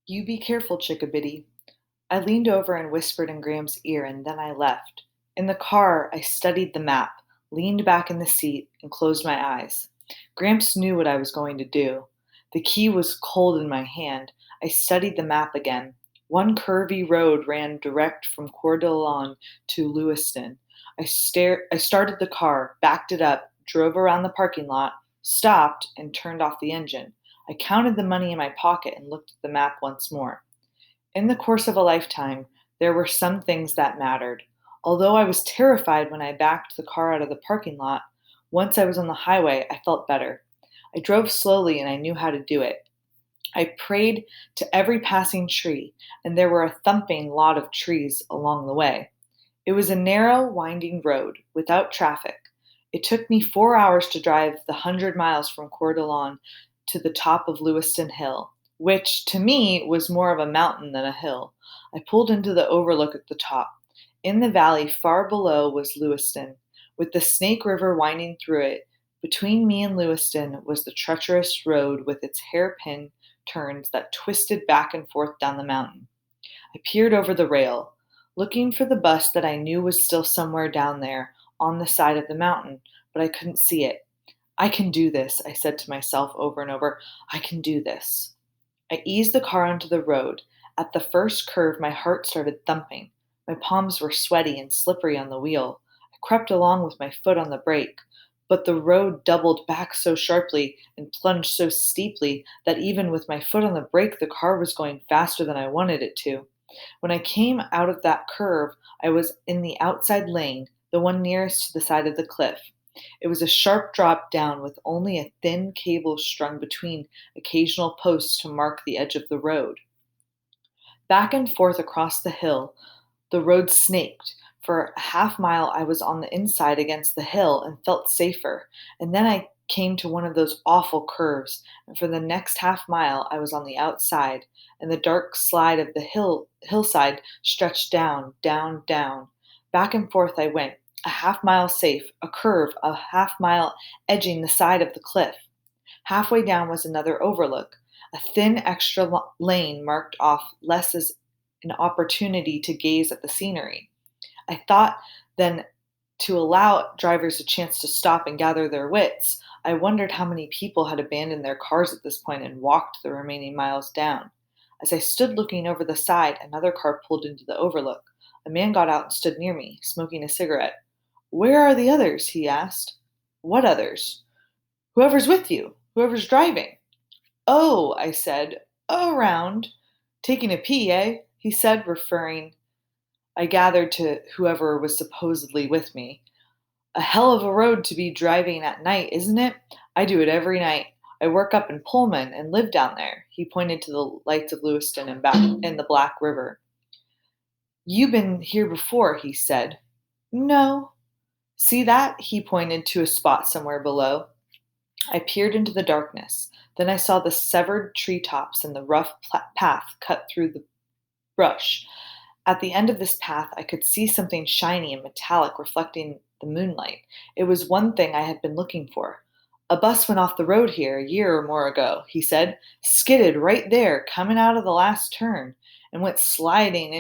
You be careful, Chickabiddy. I leaned over and whispered in Graham's ear, and then I left. In the car, I studied the map, leaned back in the seat, and closed my eyes. Gramps knew what I was going to do. The key was cold in my hand. I studied the map again. One curvy road ran direct from Coeur d'Alene to Lewiston. I started the car, backed it up, drove around the parking lot, stopped, and turned off the engine. I counted the money in my pocket and looked at the map once more. In the course of a lifetime, there were some things that mattered. Although I was terrified when I backed the car out of the parking lot, once I was on the highway, I felt better. I drove slowly and I knew how to do it. I prayed to every passing tree, and there were a thumping lot of trees along the way. It was a narrow, winding road without traffic. It took me 4 hours to drive the 100 miles from Coeur d'Alene to the top of Lewiston Hill, which to me was more of a mountain than a hill. I pulled into the overlook at the top. In the valley far below was Lewiston, with the Snake River winding through it. Between me and Lewiston was the treacherous road with its hairpin turns that twisted back and forth down the mountain. I peered over the rail, looking for the bus that I knew was still somewhere down there on the side of the mountain, but I couldn't see it. I can do this, I said to myself over and over. I can do this. I eased the car onto the road. At the first curve, my heart started thumping. My palms were sweaty and slippery on the wheel. I crept along with my foot on the brake, but the road doubled back so sharply and plunged so steeply that even with my foot on the brake, the car was going faster than I wanted it to. When I came out of that curve, I was in the outside lane, the one nearest to the side of the cliff. It was a sharp drop down with only a thin cable strung between occasional posts to mark the edge of the road. Back and forth across the hill, the road snaked. For a half mile, I was on the inside against the hill and felt safer. And then I came to one of those awful curves, and for the next half mile, I was on the outside, and the dark slide of the hillside stretched down, down, down. Back and forth I went, a half mile safe, a curve, a half mile edging the side of the cliff. Halfway down was another overlook, a thin extra lane marked off less as an opportunity to gaze at the scenery. I thought then to allow drivers a chance to stop and gather their wits. I wondered how many people had abandoned their cars at this point and walked the remaining miles down. As I stood looking over the side, another car pulled into the overlook. A man got out and stood near me, smoking a cigarette. "Where are the others?" he asked. "What others?" "Whoever's with you. Whoever's driving." "Oh," I said. "Around. Taking a pee, eh?" he said, referring, I gathered, to whoever was supposedly with me. "A hell of a road to be driving at night, isn't it? I do it every night. I work up in Pullman and live down there." He pointed to the lights of Lewiston and back in the Black River. "You been here before," he said. "No." "See that?" He pointed to a spot somewhere below. I peered into the darkness. Then I saw the severed treetops and the rough path cut through the brush. At the end of this path, I could see something shiny and metallic reflecting the moonlight. It was one thing I had been looking for. "A bus went off the road here a year or more ago," he said. "Skidded right there, coming out of the last turn, and went sliding